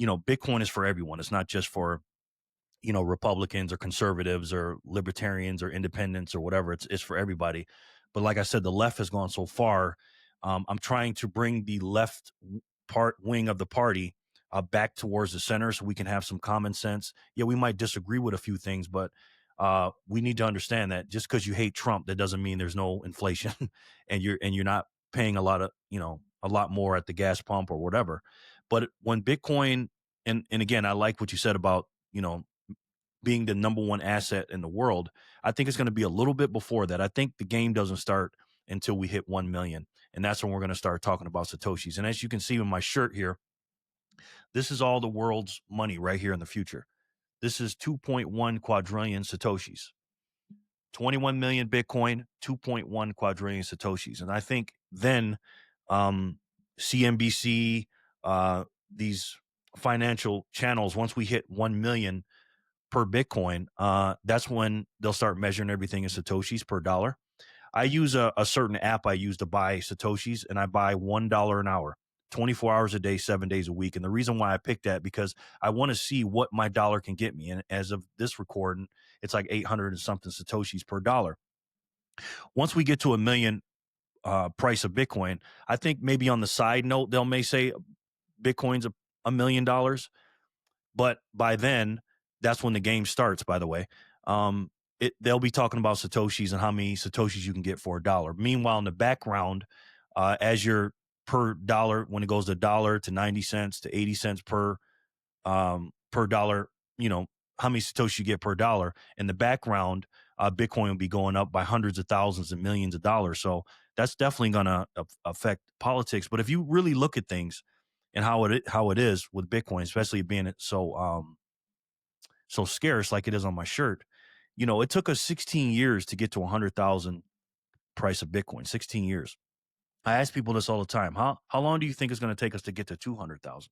Bitcoin is for everyone. It's not just for, Republicans or conservatives or libertarians or independents or whatever. It's for everybody. But like I said, the left has gone so far. I'm trying to bring the left part wing of the party back towards the center so we can have some common sense. Yeah, we might disagree with a few things, but we need to understand that just because you hate Trump, that doesn't mean there's no inflation and you're not paying a lot more at the gas pump or whatever. But when Bitcoin, and again, I like what you said about, being the number one asset in the world. I think it's going to be a little bit before that. I think the game doesn't start until we hit 1 million. And that's when we're going to start talking about Satoshis. And as you can see in my shirt here, this is all the world's money right here in the future. This is 2.1 quadrillion Satoshis, 21 million Bitcoin, 2.1 quadrillion Satoshis. And I think then CNBC, these financial channels, once we hit 1 million per Bitcoin, that's when they'll start measuring everything in Satoshis per dollar. I use a certain app I use to buy Satoshis, and I buy $1 an hour, 24 hours a day, 7 days a week. And the reason why I picked that, because I want to see what my dollar can get me. And as of this recording, it's like 800 and something Satoshis per dollar. Once we get to 1 million price of Bitcoin, I think maybe on the side note, they'll may say Bitcoin's $1 million. But by then, that's when the game starts, by the way. They'll be talking about Satoshis and how many Satoshis you can get for $1. Meanwhile, in the background, as your per dollar, when it goes to $1 to 90 cents to 80 cents per dollar, how many Satoshis you get per dollar. In the background, Bitcoin will be going up by hundreds of thousands and millions of dollars. So that's definitely going to affect politics. But if you really look at things and how it is with Bitcoin, especially being so scarce like it is on my shirt, it took us 16 years to get to 100,000 price of Bitcoin. 16 years. I ask people this all the time. How long do you think it's going to take us to get to 200,000?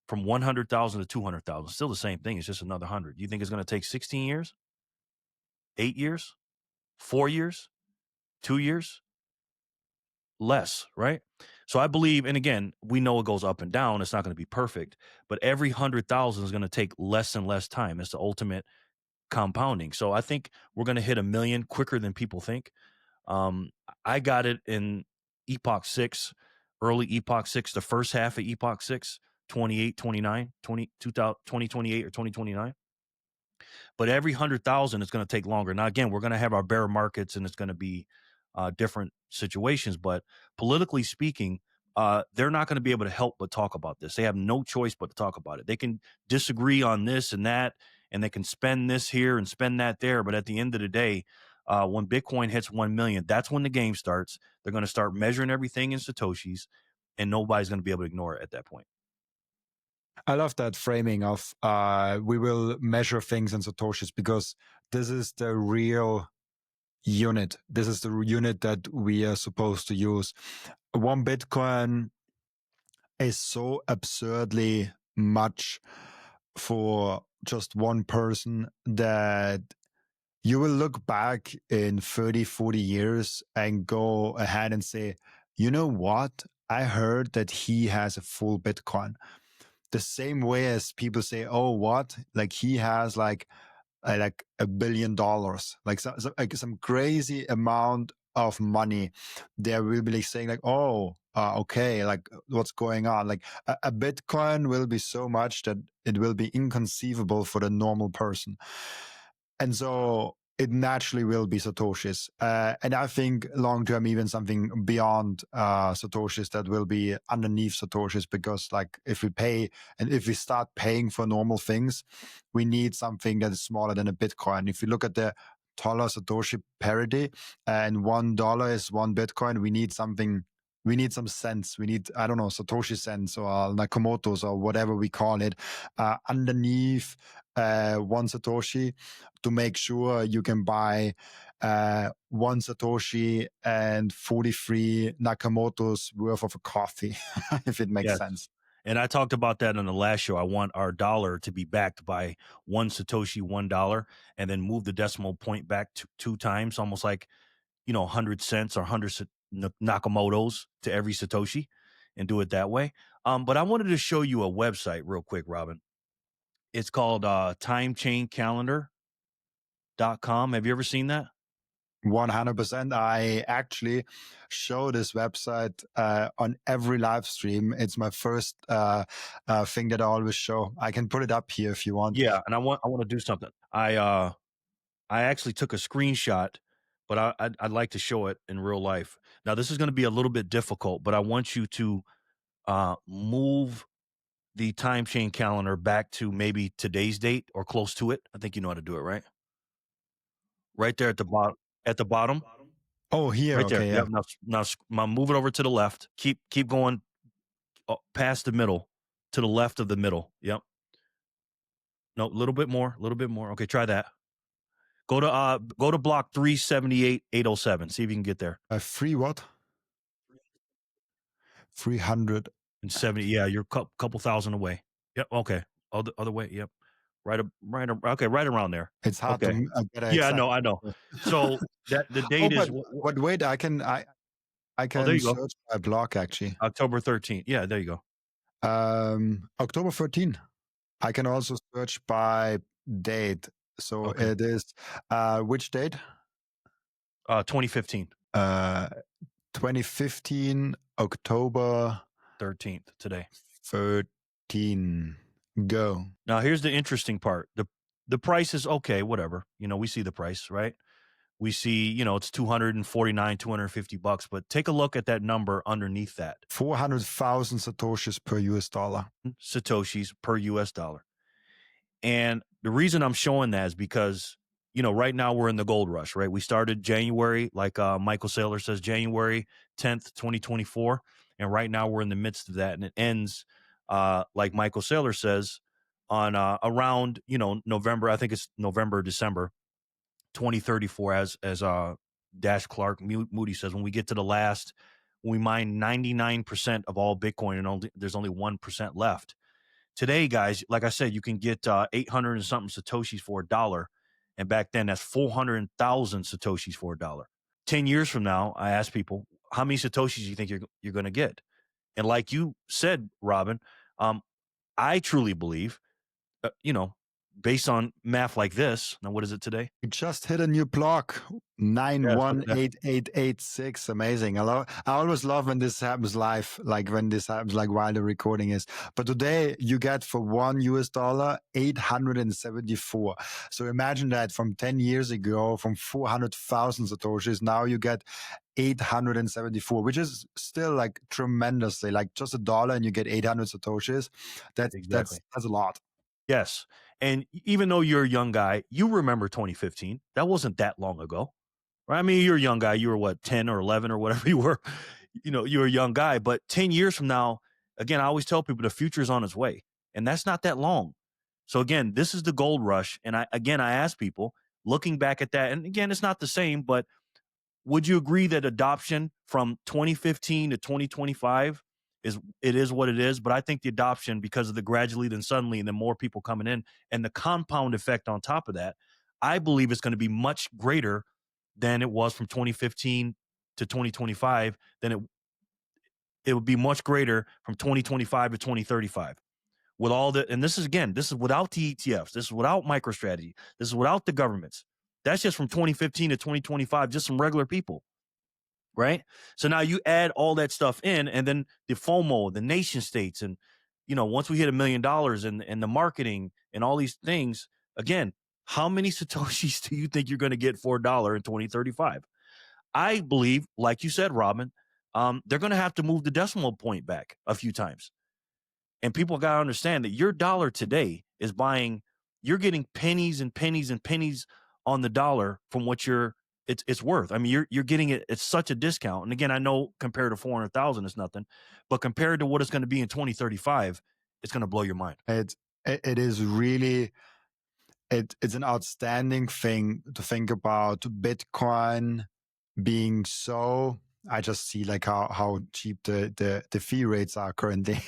From 100,000 to 200,000, still the same thing. It's just another 100. Do you think it's going to take 16 years? 8 years? 4 years? 2 years? Less, right? So I believe, and again, we know it goes up and down. It's not going to be perfect, but every 100,000 is going to take less and less time. It's the ultimate compounding. So I think we're going to hit 1 million quicker than people think. I got it in Epoch 6, early Epoch 6, the first half of Epoch 6, 28, 29, 2028 or 2029. But every 100,000 is going to take longer. Now, again, we're going to have our bear markets and it's going to be different situations. But politically speaking, they're not going to be able to help but talk about this. They have no choice but to talk about it. They can disagree on this and that, and they can spend this here and spend that there. But at the end of the day, when Bitcoin hits 1 million, that's when the game starts. They're going to start measuring everything in Satoshis, and nobody's going to be able to ignore it at that point. I love that framing of we will measure things in Satoshis, because this is the real unit. This is the unit that we are supposed to use. 1 Bitcoin is so absurdly much for just one person that you will look back in 30, 40 years and go ahead and say, you know what? I heard that he has a full Bitcoin. The same way as people say, oh, what? Like he has like $1 billion, like some crazy amount of money. They will be like saying like, oh, okay, like what's going on? Like a Bitcoin will be so much that it will be inconceivable for the normal person. And so it naturally will be Satoshis. And I think long-term, even something beyond Satoshis that will be underneath Satoshis, because like if we pay and if we start paying for normal things, we need something that is smaller than a Bitcoin. If you look at the dollar Satoshi parity and $1 is 1 Bitcoin, we need something. We need some cents. We need, I don't know, Satoshi cents or Nakamoto's or whatever we call it, underneath 1 Satoshi to make sure you can buy 1 Satoshi and 43 Nakamoto's worth of a coffee, if it makes sense. And I talked about that on the last show. I want our dollar to be backed by 1 Satoshi, $1, and then move the decimal point back 2 times, almost like, 100 cents or 100 Nakamoto's to every Satoshi, and do it that way. But I wanted to show you a website real quick, Robin. It's called timechain.calendar.com. Have you ever seen that? 100%. I actually show this website on every live stream. It's my first thing that I always show. I can put it up here if you want. Yeah, and I want to do something. I actually took a screenshot, but I'd like to show it in real life. Now, this is going to be a little bit difficult, but I want you to move the time chain calendar back to maybe today's date or close to it. I think you know how to do it, right? Right there at the bottom. At the bottom, Oh, here. right there. Okay, yeah. Yep. Now move it over to the left. Keep going past the middle to the left of the middle. Yep. No, a little bit more. A little bit more. Okay, try that. Go to block 378,807. See if you can get there. Free what? 300. And 70. Yeah, you're a couple thousand away. Yep. Okay. Other way. Yep. Okay. Right around there. It's hard Okay. to get an Yeah, exact. I know. So that the date is. But wait, I can Oh, there you go. search my blog actually. October 13th. Yeah, there you go. October 13. I can also search by date. So Okay. it is which date? 2015. 2015, October 13th today. 13. Go. Now here's the interesting part. The price is okay, whatever. We see the price, right? We see, it's 249, $250, but take a look at that number underneath that. 400,000 Satoshis per US dollar. Satoshis per US dollar. And the reason I'm showing that is because, right now we're in the gold rush, right? We started January, like Michael Saylor says, January 10th, 2024. And right now we're in the midst of that. And it ends, like Michael Saylor says, on around, November, I think it's November, December 2034, as Dash Clark Moody says, when we get to when we mine 99% of all Bitcoin and there's only 1% left. Today, guys, like I said, you can get 800 and something Satoshis for $1. And back then, that's 400,000 Satoshis for $1. 10 years from now, I ask people, how many Satoshis do you think you're going to get? And like you said, Robin, I truly believe, based on math like this, now what is it today? We just hit a new block, 918886. Amazing. I always love when this happens live, like when this happens, like while the recording is. But today you get for $1 US, 874. So imagine that from 10 years ago, from 400,000 Satoshis, now you get 874, which is still like tremendously, like just $1 and you get 800 Satoshis. Exactly. That's a lot. Yes. And even though you're a young guy, you remember 2015. That wasn't that long ago, right? I mean, you're a young guy. You were what, 10 or 11 or whatever you were. You're a young guy. But 10 years from now, again, I always tell people the future is on its way. And that's not that long. So again, this is the gold rush. And I ask people, looking back at that, and again, it's not the same, but would you agree that adoption from 2015 to 2025 is what it is? But I think the adoption, because of the gradually then suddenly and then more people coming in and the compound effect on top of that, I believe it's going to be much greater than it was from 2015 to 2025. It would be much greater from 2025 to 2035 with all the, and this is without the ETFs. This is without MicroStrategy. This is without the governments. That's just from 2015 to 2025, just some regular people. Right. So now you add all that stuff in, and then the FOMO, the nation states, and, once we hit $1 million and the marketing and all these things, again, how many Satoshis do you think you're going to get for $1 in 2035? I believe, like you said, Robin, they're going to have to move the decimal point back a few times. And people got to understand that your dollar today is you're getting pennies and pennies and pennies on the dollar from what it's worth. I mean, you're getting it at such a discount. And again, I know compared to 400,000, it's nothing, but compared to what it's going to be in 2035, it's going to blow your mind. It is really, it's an outstanding thing to think about Bitcoin being so. I just see like how cheap the fee rates are currently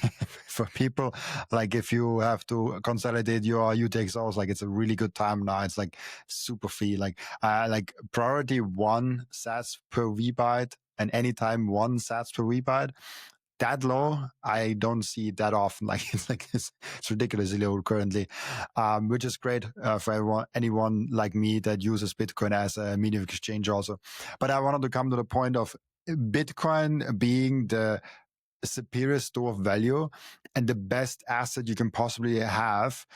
for people. Like if you have to consolidate your UTXOs, like it's a really good time now. It's like super fee, like priority 1 sats per VByte and anytime 1 sats per VByte. that low, I don't see that often. Like it's ridiculously low currently, which is great for anyone like me that uses Bitcoin as a medium of exchange also. But I wanted to come to the point of Bitcoin being the superior store of value and the best asset you can possibly have.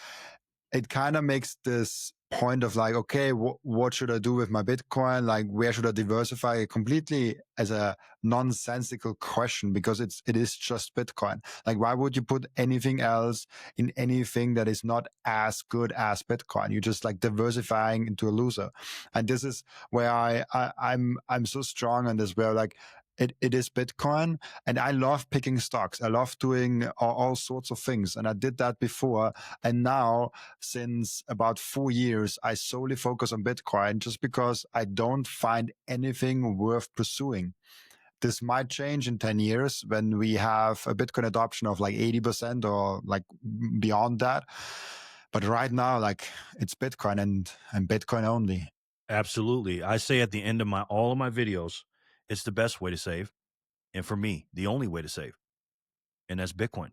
It kind of makes this point of like, okay, what should I do with my Bitcoin? Like, where should I diversify? It completely as a nonsensical question, because it is just Bitcoin. Like, why would you put anything else in anything that is not as good as Bitcoin? You're just like diversifying into a loser. And this is where I'm so strong on this, where like it is Bitcoin, and I love picking stocks. I love doing all sorts of things, and I did that before. And now, since about 4 years, I solely focus on Bitcoin, just because I don't find anything worth pursuing. This might change in 10 years when we have a Bitcoin adoption of like 80% or like beyond that. But right now, like, it's Bitcoin and Bitcoin only. Absolutely. I say at the end of my all of my videos, it's the best way to save. And for me, the only way to save. And that's Bitcoin.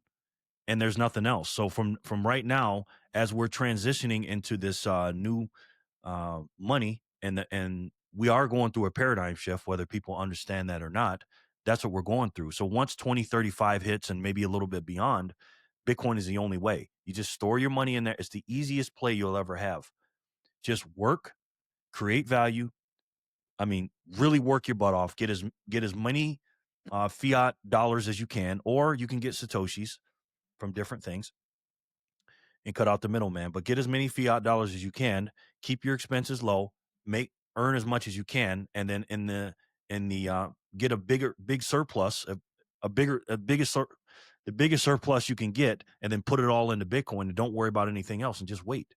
And there's nothing else. So from right now, as we're transitioning into this new money, and we are going through a paradigm shift, whether people understand that or not. That's what we're going through. So once 2035 hits and maybe a little bit beyond, Bitcoin is the only way. You just store your money in there. It's the easiest play you'll ever have. Just work, create value. I mean, really work your butt off. Get as many fiat dollars as you can, or you can get satoshis from different things and cut out the middleman. But get as many fiat dollars as you can. Keep your expenses low. Earn as much as you can, and then in the get a big surplus, a bigger a biggest sur- the biggest surplus you can get, and then put it all into Bitcoin and don't worry about anything else and just wait.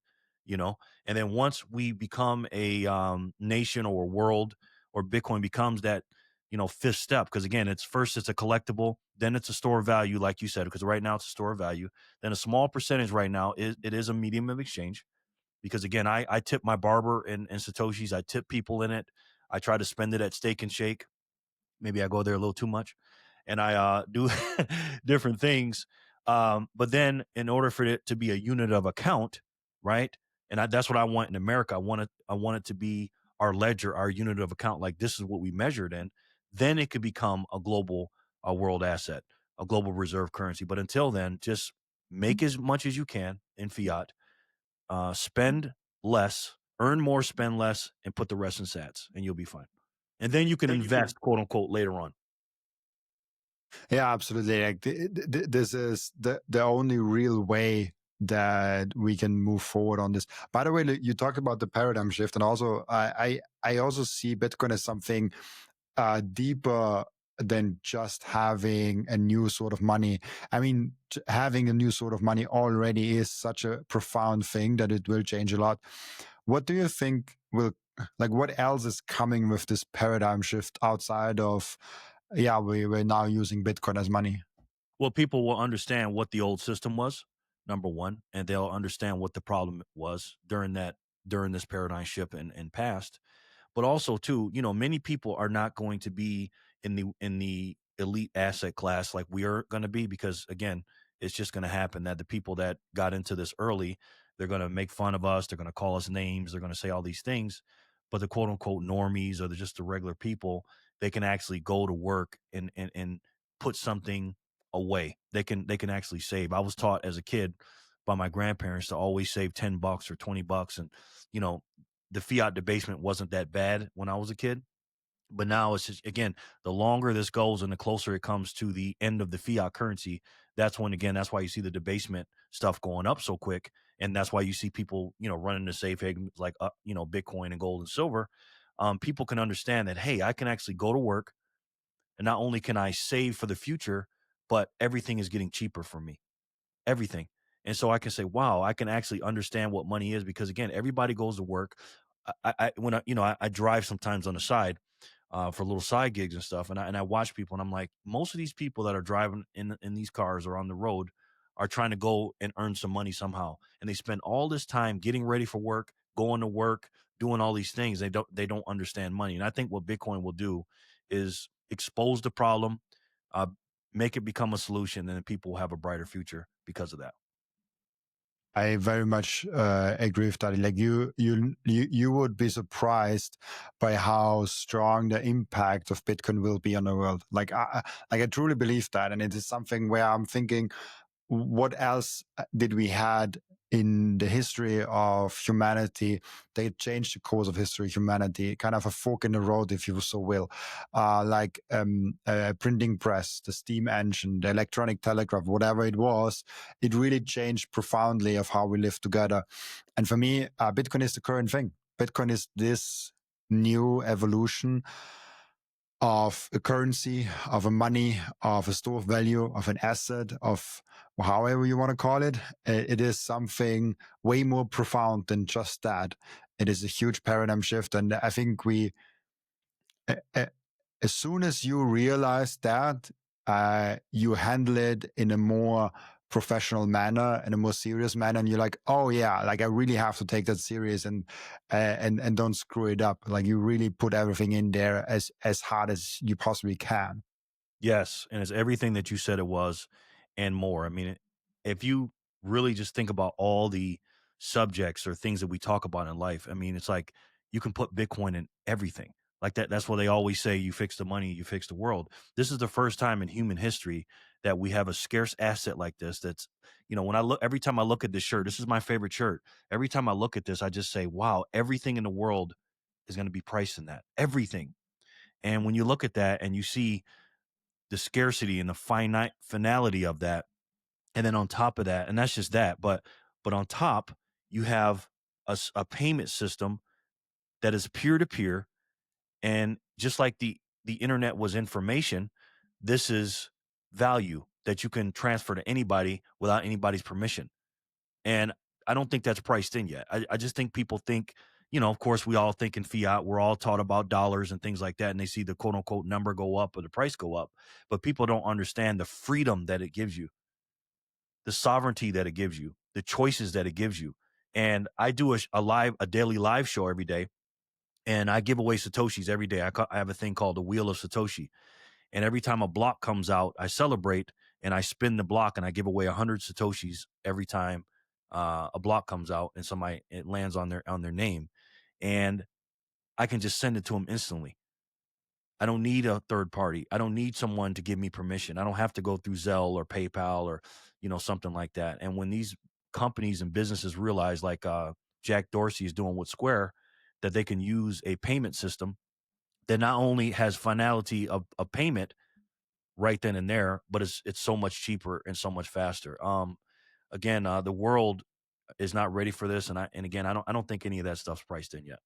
You know, and then once we become a nation or a world, or Bitcoin becomes that fifth step, because again, it's a collectible, then it's a store of value, like you said, because right now it's a store of value. Then a small percentage right now is a medium of exchange, because again, I tip my barber in satoshis. I tip people in it. I try to spend it at Steak and Shake. Maybe I go there a little too much, and I do different things. But then, in order for it to be a unit of account, right? And that's what I want in America. I want it to be our ledger, our unit of account. Like, this is what we measured in. Then it could become a global, a world asset, a global reserve currency. But until then, just make as much as you can in fiat, spend less, earn more, spend less, and put the rest in sats, and you'll be fine. And then you can invest, quote unquote, later on. Yeah, absolutely. Like this is the only real way that we can move forward on this. By the way, you talked about the paradigm shift, and also I also see Bitcoin as something deeper than just having a new sort of money. I mean, having a new sort of money already is such a profound thing that it will change a lot. What do you think will, like, what else is coming with this paradigm shift outside of, yeah, we're now using Bitcoin as money? Well, people will understand what the old system was, number one, and they'll understand what the problem was during this paradigm shift and past. But also too, many people are not going to be in the elite asset class like we are going to be, because again, it's just going to happen that the people that got into this early, they're going to make fun of us, they're going to call us names, they're going to say all these things. But the quote unquote normies, or just the regular people, they can actually go to work and put something away. They can actually save. I was taught as a kid by my grandparents to always save $10 or $20, and you know the fiat debasement wasn't that bad when I was a kid. But now it's just, again, the longer this goes and the closer it comes to the end of the fiat currency, that's why you see the debasement stuff going up so quick. And that's why you see people, running to safe havens like, Bitcoin and gold and silver. People can understand that, hey, I can actually go to work, and not only can I save for the future, but everything is getting cheaper for me, everything. And so I can say, wow, I can actually understand what money is, because again, everybody goes to work. When I drive sometimes on the side for little side gigs and stuff, and I watch people, and I'm like, most of these people that are driving in these cars or on the road are trying to go and earn some money somehow, and they spend all this time getting ready for work, going to work, doing all these things. They don't understand money, and I think what Bitcoin will do is expose the problem, uh, make it become a solution, and then people will have a brighter future because of that. I very much agree with that. Like you would be surprised by how strong the impact of Bitcoin will be on the world. Like I truly believe that, and it is something where I'm thinking, what else did we had in the history of humanity? They changed the course of history of humanity, kind of a fork in the road, if you so will. Like a printing press, the steam engine, the electronic telegraph, whatever it was, it really changed profoundly of how we live together. And for me, Bitcoin is the current thing. Bitcoin is this new evolution of a currency, of a money, of a store of value, of an asset, of however you want to call it. It is something way more profound than just that. It is a huge paradigm shift. And I think as soon as you realize that, you handle it in a more professional manner, in a more serious manner, and you're like, oh yeah, like I really have to take that serious and don't screw it up. Like you really put everything in there as hard as you possibly can. Yes, and it's everything that you said it was and more. I mean, if you really just think about all the subjects or things that we talk about in life, I mean, it's like you can put Bitcoin in everything. Like that's what they always say, you fix the money, you fix the world. This is the first time in human history that we have a scarce asset like this that's, when I look every time I look at this shirt, this is my favorite shirt. Every time I look at this, I just say, "Wow, everything in the world is going to be priced in that. Everything." And when you look at that and you see the scarcity and the finality of that, and then on top of that, and that's just that, but on top, you have a payment system that is peer to peer, and just like the internet was information, this is value that you can transfer to anybody without anybody's permission. And I don't think that's priced in yet. I just think people think, of course, we all think in fiat. We're all taught about dollars and things like that. And they see the quote unquote number go up or the price go up. But people don't understand the freedom that it gives you, the sovereignty that it gives you, the choices that it gives you. And I do a daily live show every day. And I give away Satoshis every day. I have a thing called the Wheel of Satoshi. And every time a block comes out, I celebrate and I spin the block and I give away 100 Satoshis every time a block comes out and it lands on their name. And I can just send it to them instantly. I don't need a third party. I don't need someone to give me permission. I don't have to go through Zelle or PayPal or, something like that. And when these companies and businesses realize, like Jack Dorsey is doing with Square, that they can use a payment system that not only has finality of payment right then and there, but it's so much cheaper and so much faster. Again, the world is not ready for this, and again, I don't think any of that stuff's priced in yet.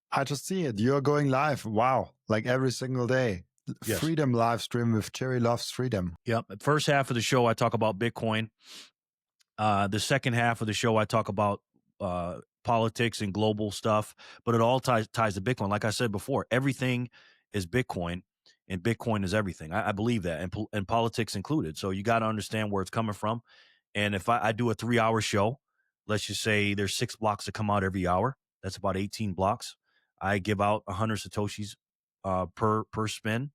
I just see it. You're going live. Wow. Like every single day. Yes. Freedom live stream with Jerry Loves Freedom. Yep. The first half of the show, I talk about Bitcoin. The second half of the show, I talk about politics and global stuff, but it all ties to Bitcoin. Like I said before, everything is Bitcoin, and Bitcoin is everything. I believe that, and politics included. So you got to understand where it's coming from. And if I do a 3-hour show, let's just say there's 6 blocks that come out every hour. That's about 18 blocks. I give out 100 Satoshis per spin.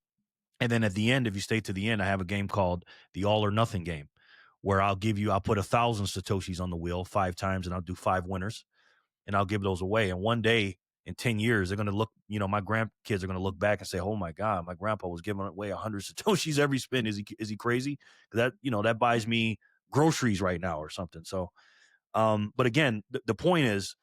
And then at the end, if you stay to the end, I have a game called the All or Nothing game, where I'll put 1,000 Satoshis on the wheel 5 times, and I'll do 5 winners, and I'll give those away. And one day in 10 years, they're going to look, my grandkids are going to look back and say, oh my God, my grandpa was giving away 100 Satoshis every spin. Is he crazy? That buys me groceries right now or something. So, but again, the point is,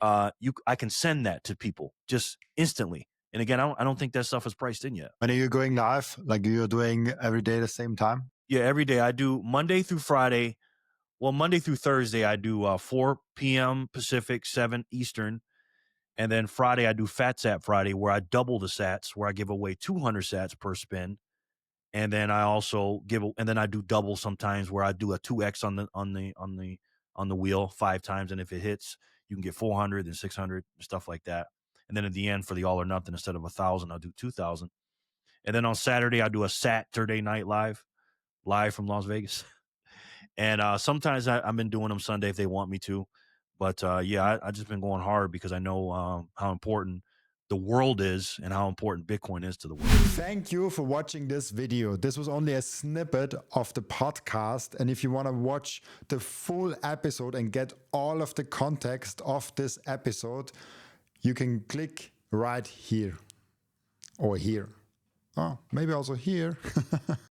I can send that to people just instantly. And again, I don't think that stuff is priced in yet. When are you going live? Like you're doing every day at the same time? Yeah, every day. I do Monday through Friday. Well, Monday through Thursday, I do 4 p.m. Pacific, 7 Eastern. And then Friday, I do Fat Sat Friday, where I double the sats, where I give away 200 sats per spin. And then I also and then I do double sometimes, where I do a 2x on the wheel 5 times. And if it hits, you can get 400 and 600 and stuff like that. And then at the end, for the All or Nothing, instead of 1,000, I'll do 2,000. And then on Saturday, I do a Saturday Night live from Las Vegas. And sometimes I've been doing them Sunday if they want me to. But yeah, I just been going hard because I know how important the world is and how important Bitcoin is to the world. Thank you for watching this video. This was only a snippet of the podcast. And if you want to watch the full episode and get all of the context of this episode, you can click right here or here. Oh, maybe also here.